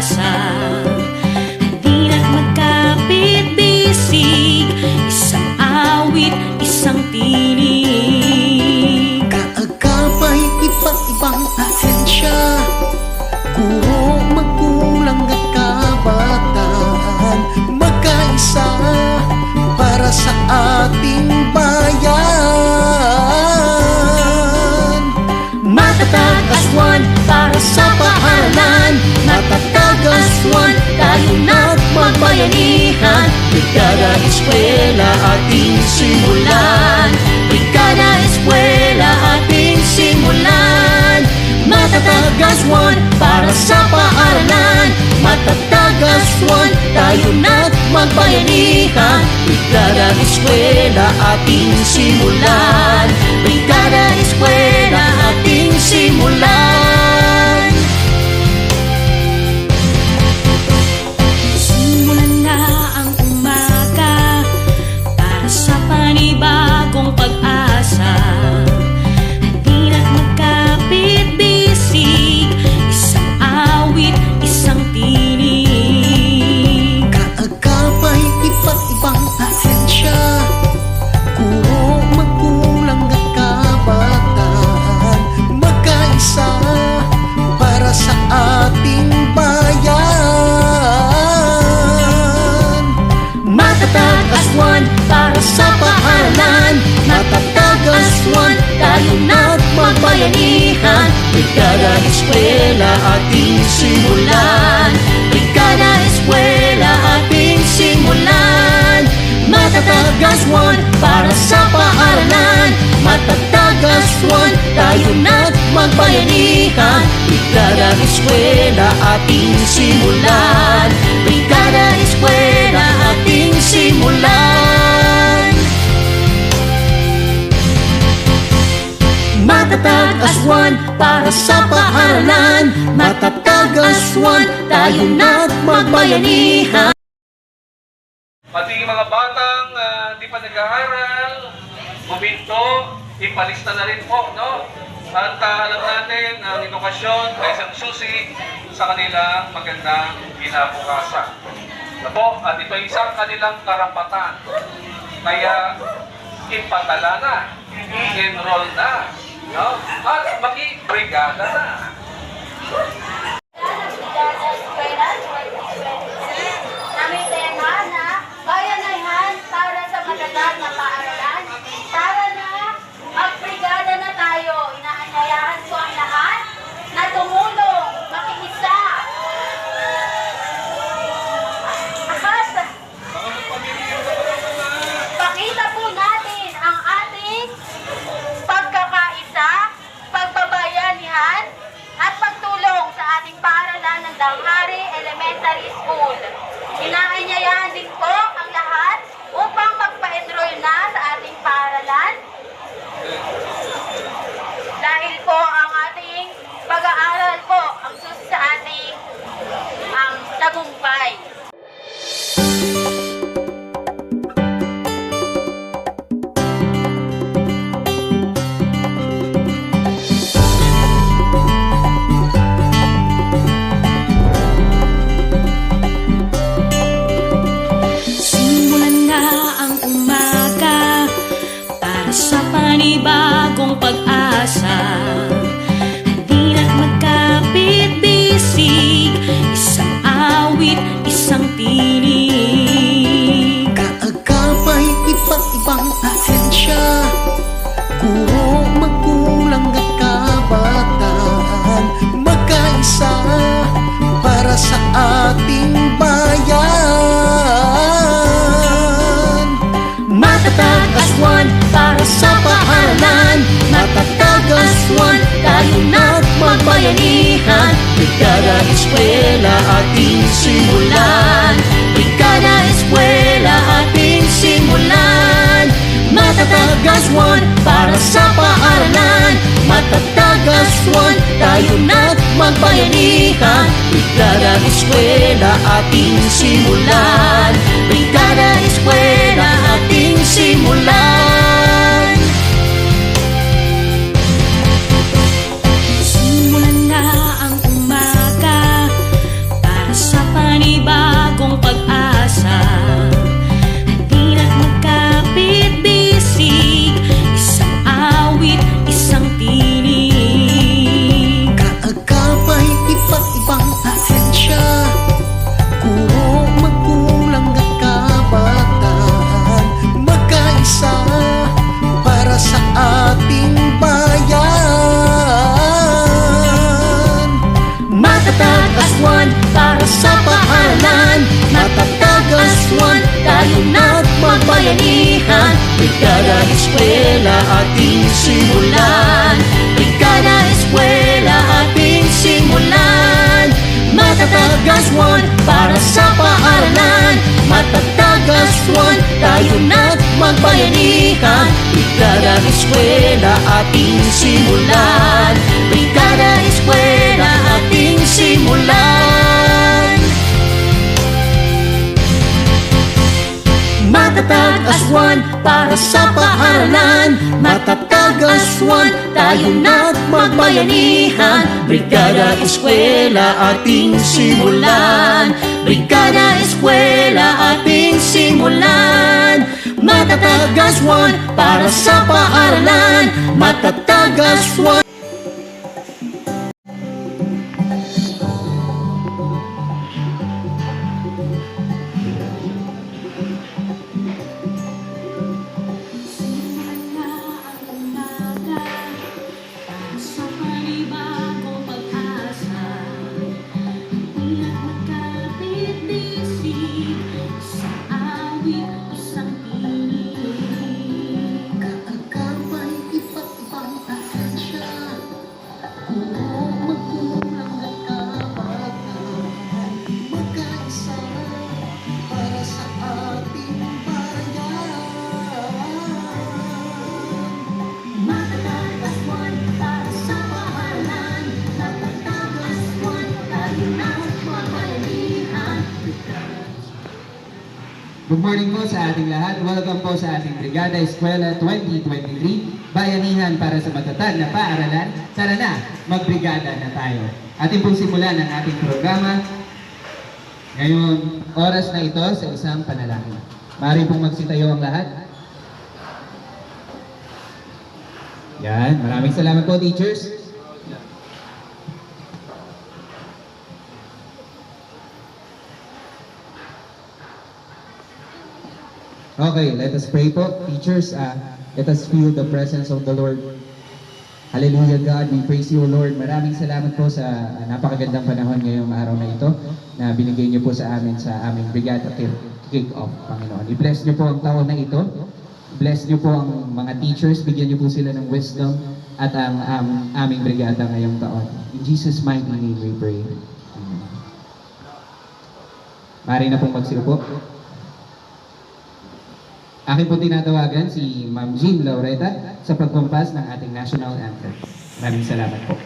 pag-asa. Di na't magkapit-bisig, isang awit, isang tinig. Kaagapay iba-ibang ahensya, guro, magulang at kabataan, magkaisa para sa ating bayan. Matatag as one para sa paaralan, matatag as one, tayo na't magbayanihan. Brigada Eskwela ating simulan, Brigada Eskwela ating simulan. Matatag as one para sa paaralan, matatag as one, tayo na't magbayanihan. Brigada Eskwela ating simulan, Brigada Eskwela ating simulan. Simulan na ang umaga para sa panibagong pag-asa. Di na't magkapit-bisig, isang awit, isang tinig. kaagapay iba-ibang ahensya, guro, magulang at kabataan, magkaisa para sa ating bayan. Matatag as one para sa paaralan, matatag as one, tayo na't magbayanihan. Brigada Eskwela ating simulan, Brigada Eskwela ating simulan. Matatag as one para sa paaralan, matatag as one, tayo na't magbayanihan. Brigada Eskwela ating simulan, Brigada Eskwela ating simulan. Matatag as one para sa paaralan, matatag as one, tayo na't magbayanihan. Pati mga batang di pa nag-aaral, buminto, ipalista na rin po, no? At alam natin ang edukasyon ay isang susi sa kanilang magandang kinabukasan. Po, at ito ay isang kanilang karapatan. Kaya ipatala na, i-enroll na, no? At maki-brigada na. Aming tema na bayanihan para sa matatag na paaralan. Tara na, magbrigada na tayo. Inaanyayahan ko ang lahat na tumulong, makiisa. Pakita po natin ang ating pagkakaisa, pagbabayanihan, at pagtulong sa ating paaralan ng Danghari Elementary School. Inaanyayahan din po ang lahat upang magpa-enroll na sa ating paaralan. Dahil po ang ating pag-aaral po ang susi sa ating tagumpay. Simulan na ang umaga para sa panibagong pag-asa. Di na't magkapit-bisig, isang awit, isang tinig. Kaagapay iba-ibang ahensya, guro, magulang at kabataan, magkaisa para sa ating bayan. Matatag as one para sa paaralan, matatag as one, tayo na't magbayanihan. Brigada Eskwela ating simulan, Brigada Eskwela ating simulan. Matatag as one para sa paaralan, matatag as one, tayo na't magbayanihan. Brigada Eskwela ating simulan, Brigada Eskwela ating simulan. Simulan na ang umaga para magbayanihan. Brigada Eskwela ating simulan. Brigada Eskwela ating simulan. Matatag aswan para sa paaralan. Matatag aswan, tayo na't magbayanihan. Brigada Eskwela ating simulan. Brigada Eskwela ating simulan. Matatag aswan para sa paaralan. Matatag aswan, tayo na't magbayanihan. Brigada Eskwela ating simulan. Brigada Eskwela ating simulan. Matatag aswan para sa paaralan. Matatag aswan. Sa panibagong pag-asa, nagkatitisig sa awit isang tinig. Kakagapay iba't ibang ahensya, guro, magulang at kabataan, magkaisa para sa ating bayan. Matatag aswan para sa paaralan. Matatag aswan, tayo na't magbayanihan. Good morning po sa ating lahat. Welcome po sa ating Brigada Eskwela 2023, Bayanihan para sa matatag na paaralan. Tara na, magbrigada na tayo. Ating pong simulan ang ating programa. Ngayon, oras na ito sa isang panalangin. Maaari pong magsitayo ang lahat. Yan, maraming salamat po, teachers. Okay, let us pray po. Teachers, let us feel the presence of the Lord. Hallelujah, God. We praise you, Lord. Maraming salamat po sa napakagandang panahon ngayong araw na ito na binigay niyo po sa amin sa aming Brigada Kick-Off, Panginoon. I-bless niyo po ang taon na ito. Bless niyo po ang mga teachers. Bigyan niyo po sila ng wisdom at ang aming brigada ngayong taon. In Jesus' mighty name we pray. Amen. Maaari na pong magsiupo. Akin po tinatawagan si Ma'am Jean Laureta sa pagkumpas ng ating national anthem. Maraming salamat po.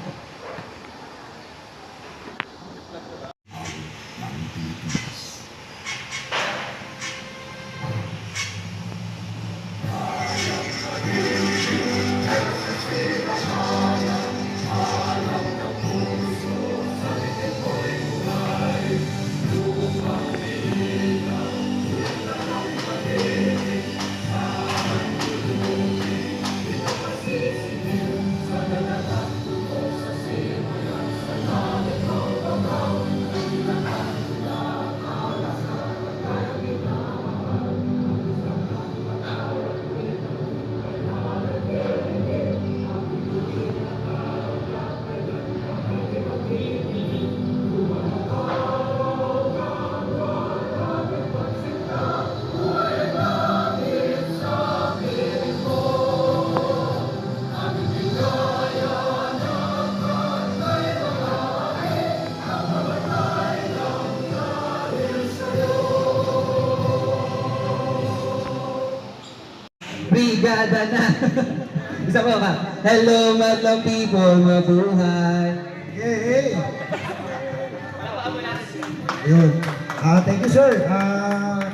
Brigada na! Isa po ka. Hello, madlang people, mabuhay! Yay! Yun. Thank you, sir.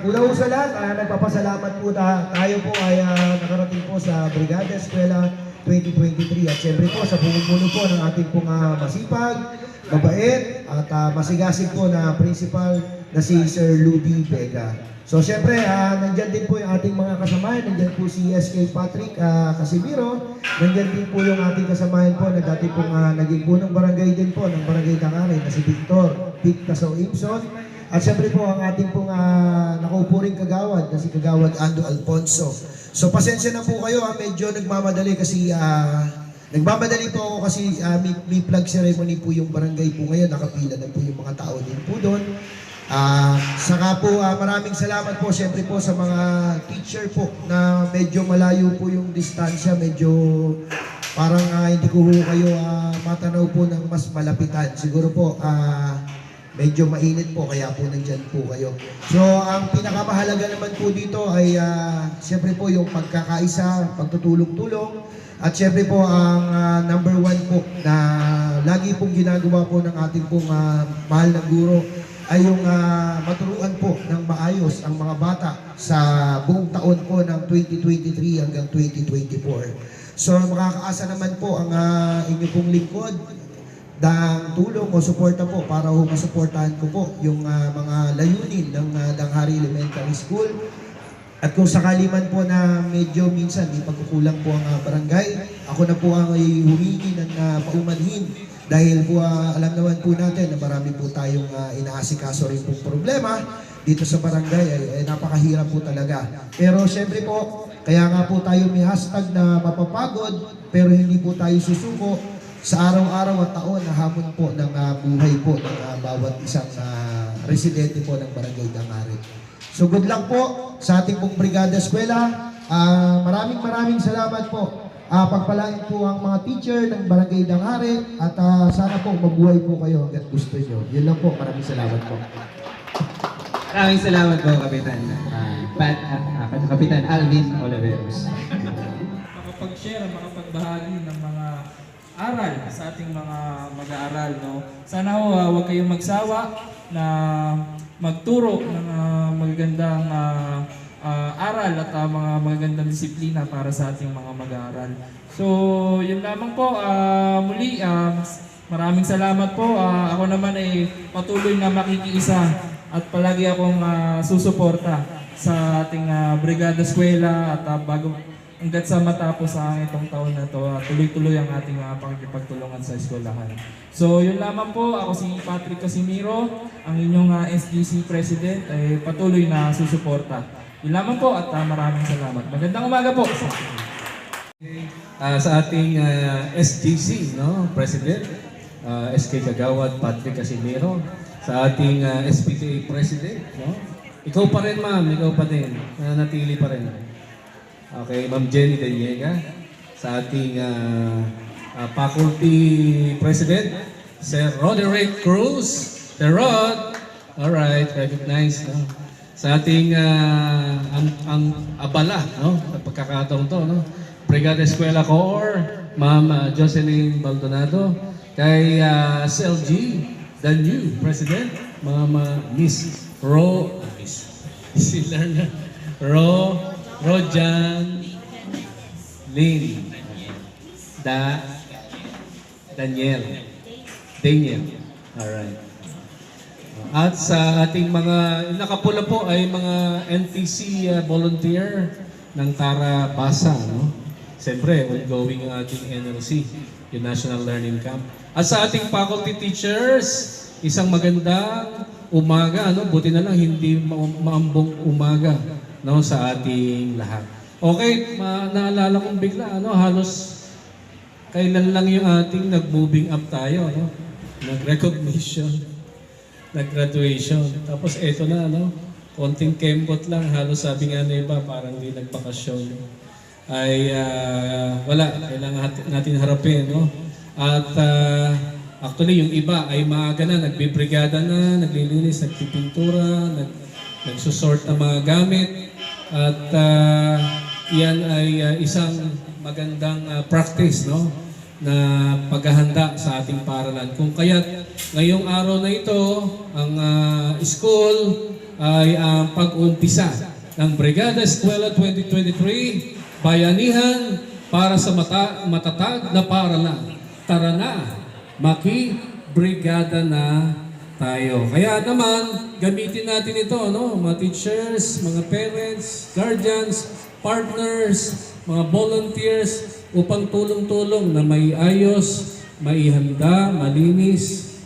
Una po sa lahat, nagpapasalamat po tayo po ay nakarating po sa Brigada Eskwela 2023. At siyempre po sa pumupuno po ng ating pong masipag, mabait, at masigasig po na principal na si Sir Ludy Vega. So siyempre, nandyan din po yung ating mga kasamahan. Nandyan po si SK Patrick Casimiro. Nandyan din po yung ating kasamahan po na dati pong naging punong barangay din po ng Barangay Tangaray na si Vic Casao Imson. At siyempre po ang ating pong nakaupo ring kagawad na si Kagawad Ando Alfonso. So pasensya na po kayo, medyo nagmamadali kasi nagmamadali po ako kasi may flag ceremony po yung barangay po ngayon. Nakapila na po yung mga tao din po doon. Saka po maraming salamat po siyempre po sa mga teacher po na medyo malayo po yung distansya, medyo parang hindi ko kayo matanaw po ng mas malapitan. Siguro po medyo mainit po kaya po nandyan po kayo. So ang pinakamahalaga naman po dito ay siyempre po yung pagkakaisa, pagtutulong-tulong at siyempre po ang number one po na lagi pong ginagawa po ng ating pong mahal na guro ay yung maturuan po ng maayos ang mga bata sa buong taon po ng 2023 hanggang 2024. So makakaasa naman po ang inyo pong lingkod ng tulong o suporta po para masuportahan ko po yung mga layunin ng Danghari Elementary School. At kung sakali man po na medyo minsan may pagkukulang po ang barangay, ako na po ang humingi ng paumanhin dahil po alam naman po natin na marami po tayong inaasikaso rin pong problema dito sa barangay ay napakahirap po talaga. Pero syempre po, kaya nga po tayo may hashtag na mapapagod pero hindi po tayo susuko sa araw-araw at taon na hamon po ng buhay po ng bawat isang residente po ng Barangay Danghari. So good luck po sa ating pong Brigada Eskwela. Maraming salamat po. Pagpalain po ang mga teacher ng Barangay Danghari at sana po mabuhay po kayo hanggat gusto nyo. Yun lang po. Maraming salamat po. Maraming salamat po, Kapitan. Kapitan Alvin Oliveros. Makapag-share, makapagbahagi ng mga aral sa ating mga mag-aaral, no? Sana ho, huwag kayong magsawa na magturo ng magagandang aral at mga magagandang disiplina para sa ating mga mag-aaral. So, yun lamang po. Muli, maraming salamat po. Ako naman ay patuloy na makikiisa at palagi akong susuporta sa ating Brigada Eskwela at bago hanggat sa matapos ang itong taon na to, tuloy-tuloy ang ating pakikipagtulungan sa eskwelahan. So, yun lamang po. Ako si Patrick Casimiro, ang inyong SGC President, ay patuloy na susuporta. Yun lamang po at maraming salamat. Magandang umaga po. Sa ating SGC, no, President, SK Kagawad, Patrick Casimiro, sa ating SPTA President, no? Ikaw pa rin, ma'am, ikaw pa din, natili pa rin. Okay, Ma'am Jenny Daniega, sa ating Faculty President, Sir Roderick Cruz, Sir Rod, alright, recognize, no? Sa ating ang abala, no? Sa pagkakataon to, no? Brigada Eskwela Corps, Ma'am Jocelyn Baldonado, kay SLG, the new President, Ma'am Miss si Lerna, Rojan Lin Daniel. Alright. At sa ating mga nakapula po ay mga NTC volunteer ng Tara Basa, no? Siyempre, ongoing ang ating NLC, yung National Learning Camp. At sa ating faculty teachers, isang magandang umaga, no? Buti na lang hindi maambong umaga, no, sa ating lahat. Okay, naalala kong bigla, ano, halos kailan lang yung ating nag-moving up tayo, no? Nag-recognition, nag-graduation. Tapos eto na, no? Konting kembot lang, halos sabi nga na iba, parang hindi nagpakasyon. Ay wala, kailangan natin harapin, no? At actually, yung iba ay maaga na, nagbibrigada na, naglilinis, nagpipintura, nagsusort ng mga gamit. At yan ay isang magandang practice, no, na paghahanda sa ating paaralan. Kung kaya't ngayong araw na ito, ang school ay ang pag-umpisa ng Brigada Eskwela 2023, Bayanihan para sa matatag na paaralan. Tara na, maki-brigada na tayo. Kaya naman, gamitin natin ito, no? Mga teachers, mga parents, guardians, partners, mga volunteers, upang tulong-tulong na may ayos, maihanda, malinis.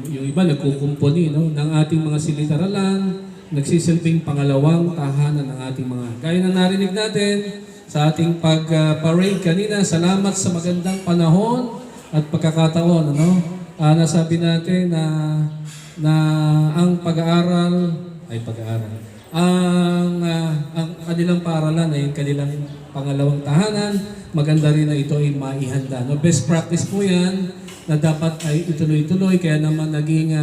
Yung iba nagkukumpuni, no, ng ating mga silid-aralan, nagsisilbing pangalawang tahanan ng ating mga. Gaya na narinig natin sa ating pag-parade kanina, salamat sa magandang panahon at pagkakataon, ano? Nasabi natin na na ang ang kanilang paaralan ay yung kanilang pangalawang tahanan. Maganda rin na ito ay maihanda. No? Best practice po yan na dapat ay ituloy-tuloy, kaya naman naging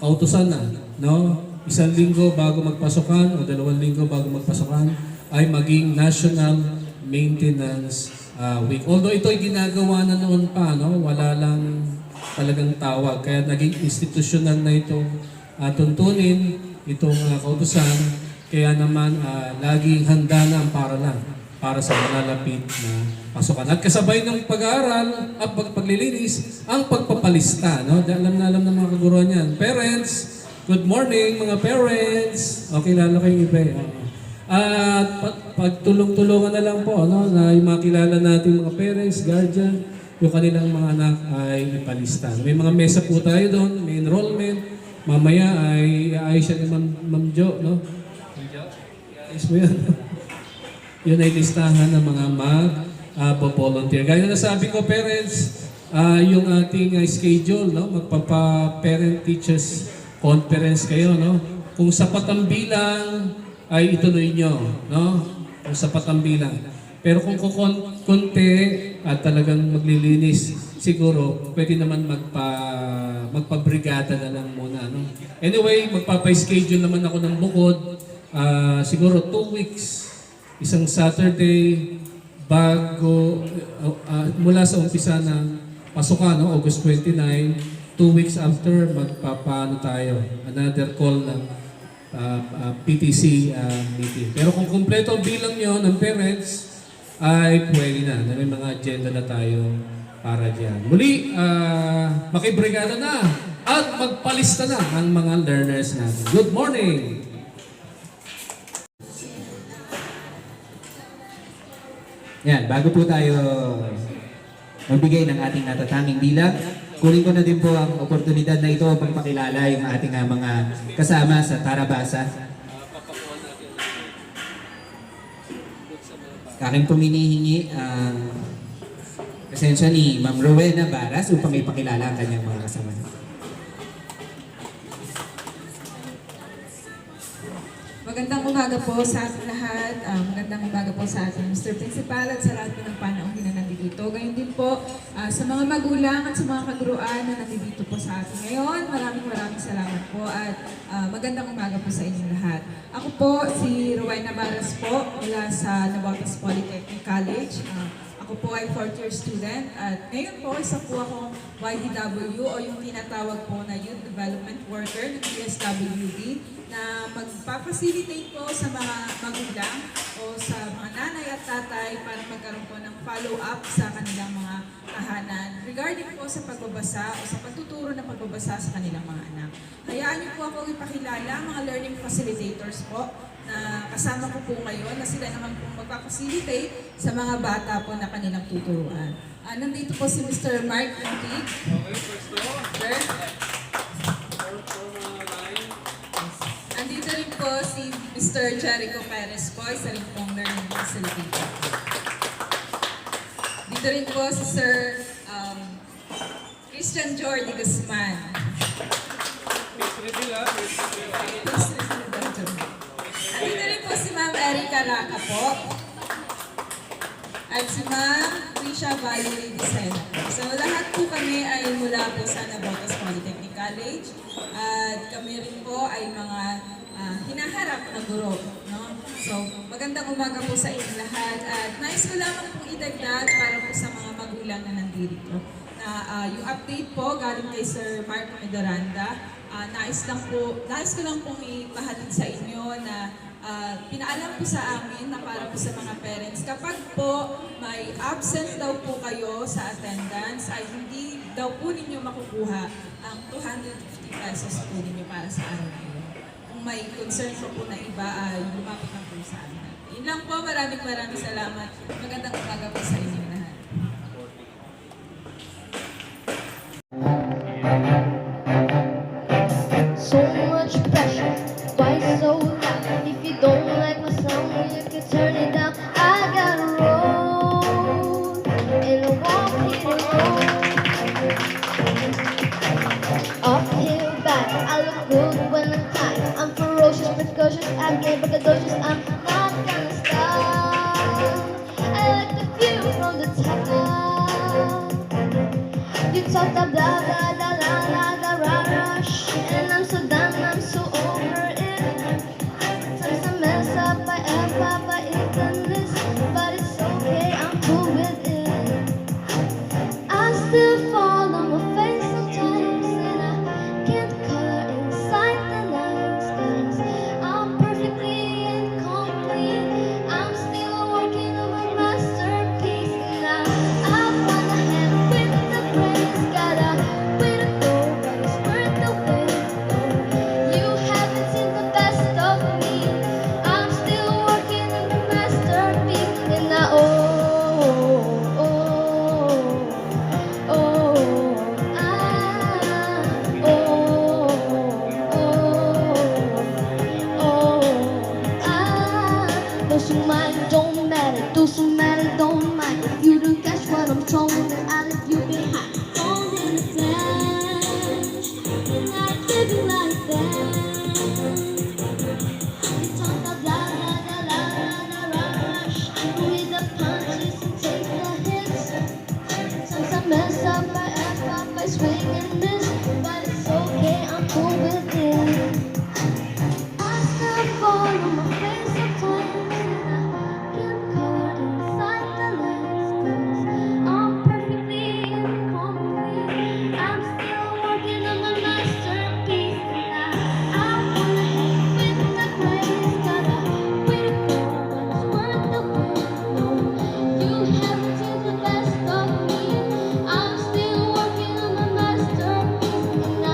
kautusan na. No? 1 linggo bago magpasukan o 2 linggo bago magpasukan ay maging National Maintenance Week. Although ito ay ginagawa na noon pa, no? Wala lang talagang tawag. Kaya naging institutional na itong tuntunin, itong kautusan. Kaya naman laging handa na ang paaralan para sa malalapit na pasukan. At kasabay ng pag-aaral at paglilinis, ang pagpapalista. No? Alam na alam ng mga kaguruan yan. Parents, good morning mga parents. Okay, lalo kayong iba. At pagtulong-tulungan na lang po, no? Na yung mga kilala natin mga parents, guardian, yung kanilang mga anak ay ipalista. May mga mesa po tayo doon, may enrollment. Mamaya ay aayos siya ni Ma'am Jo, no? Ayos mo yan. Yun ay listahan ng mga mag-volunteer. Gaya na sabi ko, parents, yung ating schedule, no? Magpapa-parent-teachers conference kayo, no? Kung sapat ang bilang, ay ituloy nyo, no? Kung sapat ang bilang. Pero kung konti at talagang maglilinis, siguro pwede naman magpabrigada na lang muna, no? Anyway, magpapa-schedule naman ako ng bukod. Siguro 2 weeks. Isang Saturday bago, mula sa umpisa ng pasukan, no? August 29, 2 weeks after, magpapaano tayo, another call ng PTC meeting. Pero kung kumpleto ang bilang nyo ng parents, ay pwede na. May mga agenda na tayo para dyan. Muli, makibrigada na at magpalista na ang mga learners natin. Good morning! Yan, bago po tayo magbigay ng ating natatanging bilang, kunin ko na din po ang oportunidad na ito upang pakilala yung ating mga kasama sa Tarabasa. Aking puminihingi ang presensya ni Ma'am Rowena Baras upang ipakilala ang kanyang mga kasama. Magandang umaga po sa ating lahat. Magandang umaga po sa ating Mr. Principal at sa lahat po ng panauhin na nandito. Gayun din po sa mga magulang at sa mga kaguruan na nandito po sa atin ngayon. Maraming salamat po at magandang umaga po sa inyong lahat. Ako po si Rowena Baras po mula sa Navotas Polytechnic College. Ako po ay 4th year student at ngayon po isa po akong YDW o yung tinatawag po na Youth Development Worker ng DSWD na magpa-facilitate po sa mga magulang o sa mga nanay at tatay para magkaroon po ng follow-up sa kanilang mga tahanan regarding po sa pagbabasa o sa pagtuturo ng pagbabasa sa kanilang mga anak. Hayaan niyo po ako ipakilala mga learning facilitators po na kasama ko po ngayon na sila naman po magpa-facilitate sa mga bata po na kanilang tuturuan. Nandito po si Mr. Mark Antig. Sir. Andito rin po si Mr. Jericho Perez po, isa rin pong learning facilitator. Dito rin po si Sir Christian Jordi Guzman. Andito rin po si Ma'am Erica Raca po. At si Ma'am Risha Valerie Vicena. So lahat po kami ay mula po sa Navotas Polytechnic College. At kami rin po ay mga hinaharap na guro. No? So magandang umaga po sa inyong lahat. At nais ko lamang pong idagdag para po sa mga magulang na nandito. Na yung update po galing kay Sir Mark Medoranda. Nais ko lang pong ipahatid sa inyo na pinaalam po sa amin na para po sa mga parents, kapag po may absent daw po kayo sa attendance, ay hindi daw po ninyo makukuha ang 250 pesos po ninyo para sa araw na yun. Kung may concern po na iba, ay lumapit lang po sa amin. Yun lang po, maraming salamat. Magandang umaga po sa inyo lahat. So much pressure, why so loud? If you don't like my sound, you can turn it down. I gotta roll, and I walk it alone. Uphill back, I look okay, but the door's just I'm not gonna stop. I like the view from the top. You talk the blah blah blah blah blah blah rush, and I'm so done, I'm so over it. Sometimes I mess up, I F up, I hit the list, but it's okay, I'm cool with it. I still fall on my face sometimes, and I can't color inside the lines, 'cause I'm perfectly incomplete. I'm still working on my masterpiece, and I wanna head with the praise. Got a way to go, but it's worth the wait. You haven't seen the best of me. I'm still working on my masterpiece, and I doesn't matter, don't matter, doesn't matter, don't mind. If you don't catch what I'm throwing, then I'll leave you behind. Don't in a flash, not living like that. You talk the blah blah blah blah blah rush, with the punches and take the hits. Sometimes I mess up, I F up, I swing and miss, but it's okay, I'm cool with it. I still fall on my face sometimes, and I can't color inside the lines, 'cause I'm perfectly incomplete. I'm still working on my masterpiece, and I wanna head with the praise. Got a way to go, but it's worth the wait. No, you haven't seen the best of me. I'm still working on my masterpiece, and I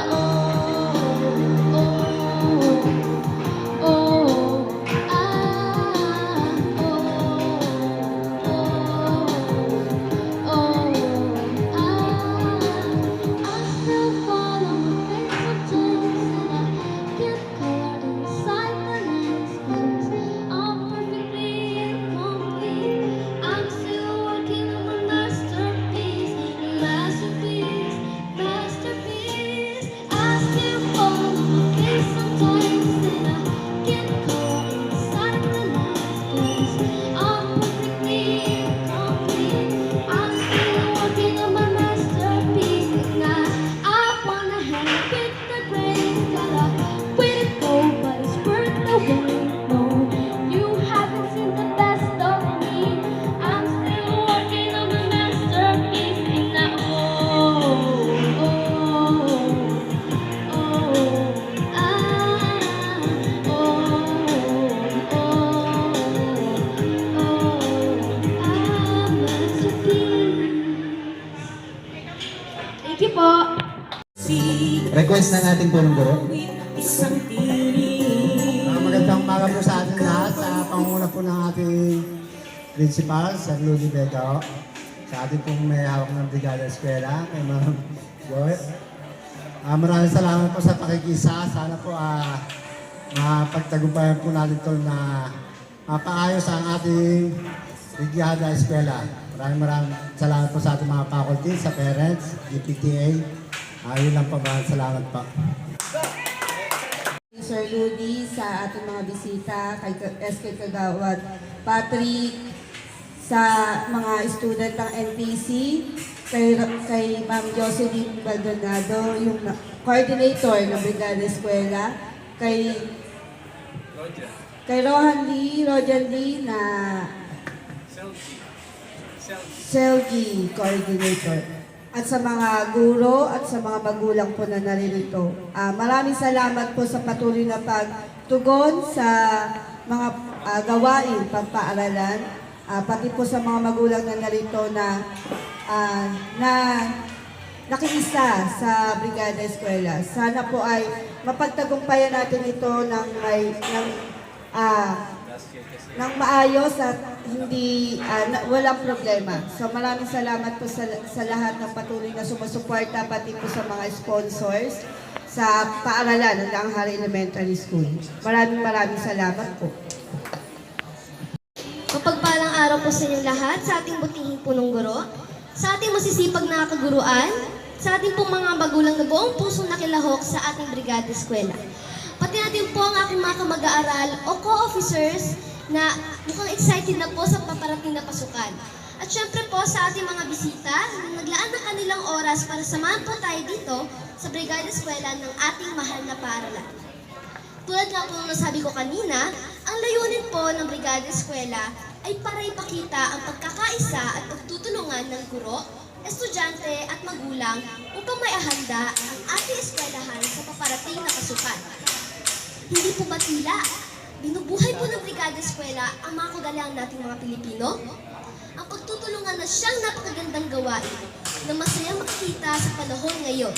still fall on my face sometimes, and I can't color inside the lines, 'cause I'm perfectly incomplete. I'm still working on my masterpiece, masterpiece, masterpiece. I still fall on my face sometimes, and I can't color inside the lines, 'cause I'm perfectly incomplete. I'm still working on my masterpiece, and I wanna hang with the grace. Got a way to go, but it's worth the wait. No, you haven't seen the best of me. I'm still working on my masterpiece, and Thank you po. Request ng ating punong guro. Magandang umaga po sa ating lahat, sa panguna po ng ating principal, Sir Ludi Bedo, sa ating pong may hawak ng Brigada Eskwela, kay Ma'am Joy. Maraming salamat po sa pakikisa. Sana po mapagtagumpayan po natin ito na mapaayos ang ating Brigada Eskwela. Maraming salamat po sa ating mga faculty, sa parents, DPTA. Yun lang po, maraming salamat po. Sir Ludi, sa ating mga bisita, kay SK Kagawad Patrick, sa mga student ng NPC, kay Ma'am Jocelyn Baldonado, yung coordinator ng Brigada Eskwela, kay Rojan Lee na Selgi coordinator. At sa mga guro at sa mga magulang po na naririto. Maraming salamat po sa patuloy na pagtugon sa mga gawain pagpaaralan. Pati po sa mga magulang na narito na nakiisa sa Brigada Eskwela. Sana po ay mapagtagumpayan natin ito ng maayos at hindi walang problema. So maraming salamat po sa lahat ng patuloy na sumusuporta, pati po sa mga sponsors sa paaralan ng Langhari Elementary School. Maraming salamat po. Mapagpalang araw po sa inyong lahat, sa ating butihing punong guro, sa ating masisipag na kaguruan, sa ating pong mga magulang na buong pusong nakilahok sa ating Brigada Eskwela. Bati natin po ang aking mga kamag-aaral o co-officers na mukhang excited na po sa paparating na pasukan. At syempre po sa ating mga bisita na naglaan ng kanilang oras para samahan po tayo dito sa Brigada Eskwela ng ating mahal na paaralan. Tulad nga po ng nasabi ko kanina, ang layunin po ng Brigada Eskwela ay para ipakita ang pagkakaisa at pagtutulungan ng guro, estudyante at magulang upang may ahanda ang ating eskwelahan sa paparating na pasukan. Hindi po batila, binubuhay po ng Brigada Eskwela ang mga kagalahan nating mga Pilipino. Ang pagtutulungan na siyang napakagandang gawain na masaya makikita sa panahon ngayon.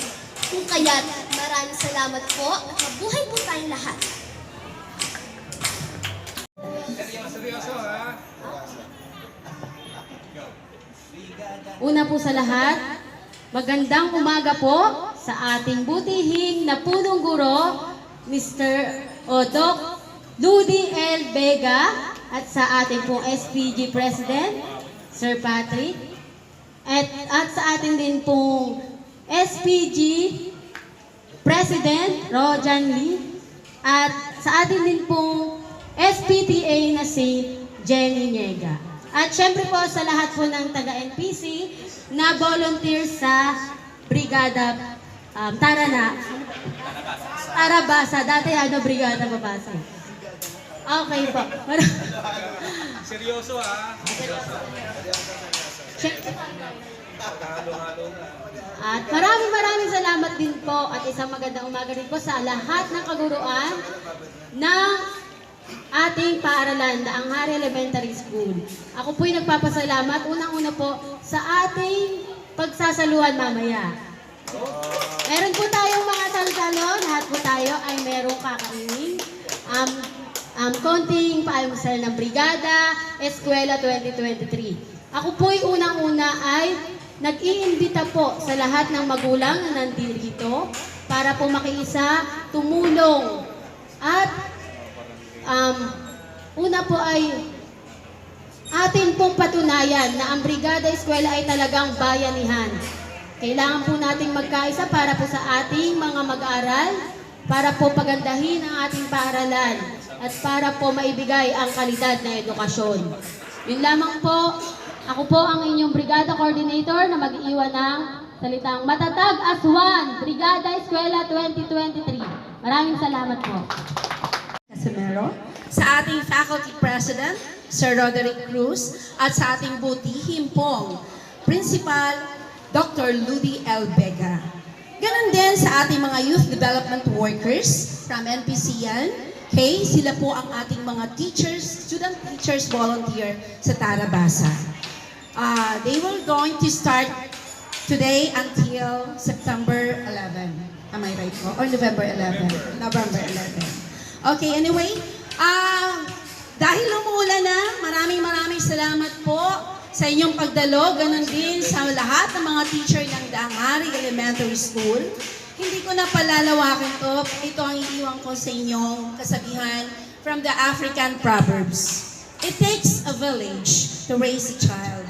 Kung kaya't maraming salamat po at mabuhay po tayong lahat. Una po sa lahat, magandang umaga po sa ating butihing na punong guro, Mr. Doc Ludi L. Vega, at sa ating pong SPG President, Sir Patrick, at sa ating din pong SPG President, Rojan Lee, at sa ating din pong SPTA na si Jenny Niega. At syempre po sa lahat po ng taga-NPC na volunteer sa Brigada Tarabasa. Dati Brigada Babasa. Okay po. Seryoso ha? At maraming salamat din po at isang magandang umaga rin po sa lahat ng kaguruan ng ating paaralan na ang Hari Elementary School. Ako po'y nagpapasalamat unang-una po sa ating pagsasaluhan mamaya. Meron po tayong mga salo-salo, lahat po tayo ay merong kakainin. Konting paalmusal ng Brigada Eskwela 2023. Ako po'y unang-una ay nag-iimbita po sa lahat ng magulang na nandito para po makiisa, tumulong. At una po ay atin pong patunayan na ang Brigada Eskwela ay talagang bayanihan. Kailangan po nating magkaisa para po sa ating mga mag-aaral, para po pagandahin ang ating paaralan, at para po maibigay ang kalidad na edukasyon. Yun lamang po, ako po ang inyong Brigada Coordinator na mag-iwan ng salitang Matatag as One, Brigada Eskwela 2023. Maraming salamat po. Casimero, sa ating Faculty President, Sir Roderick Cruz, at sa ating butihing pong Principal, Dr. Ludi L. Vega. Ganon din sa ating mga Youth Development Workers from NPCN. Okay, sila po ang ating mga teachers, student teachers volunteer sa Tarabasa. They were going to start today until September 11. Am I right po? Or November 11? November 11. Okay, anyway, dahil umuulan na, maraming salamat po sa inyong pagdalo, ganun din sa lahat ng mga teacher ng Daang Hari Elementary School. Hindi ko na palalawakin to. Ito ang iiwan ko sa inyong kasabihan from the African Proverbs. It takes a village to raise a child.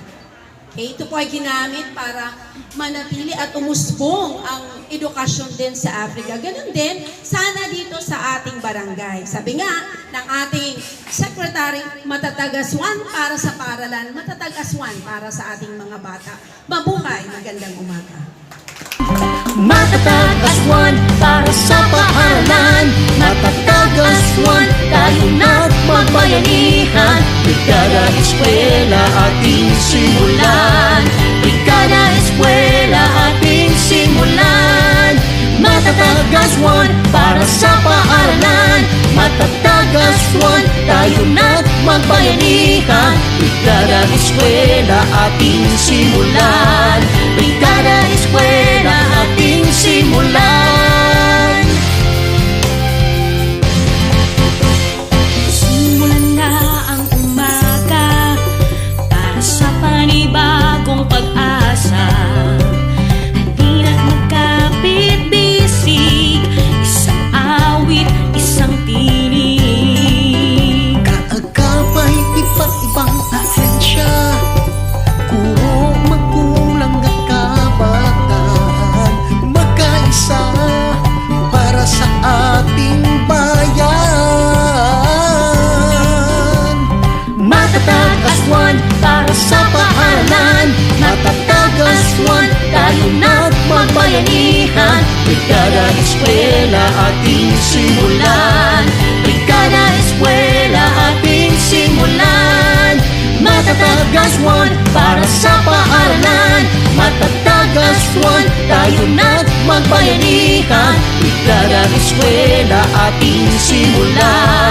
Okay? Ito po ay ginamit para manatili at umusbong ang edukasyon din sa Africa. Ganun din, sana dito sa ating barangay. Sabi nga ng ating Secretary, matatag as one para sa paaralan, matatag as one para sa ating mga bata. Mabuhay, magandang umaga. Matatag as one para sa paaralan. Matatag as one, tayo na't magbayanihan. Brigada Eskwela ating simulan. Brigada Eskwela ating simulan. Matatag as one para sa paaralan. Matatag as one, tayo na't magbayanihan. Brigada Eskwela ating simulan. Brigada Eskwela ating simulan. Simulan na ang umaga para sa panibagong pag-asa. Halina't magkapit-bisig, isang awit, isang tinig. Kaagapay iba't ibang ahensya, guro, magulang at kabataan, magkaisa para sa ating bayan. magbayanihan. Brigada Eskwela ating simulan. Brigada Eskwela ating simulan. Matatag as one para sa paaralan. Matatag as one, tayo na't magbayanihan. Brigada Eskwela ating simulan.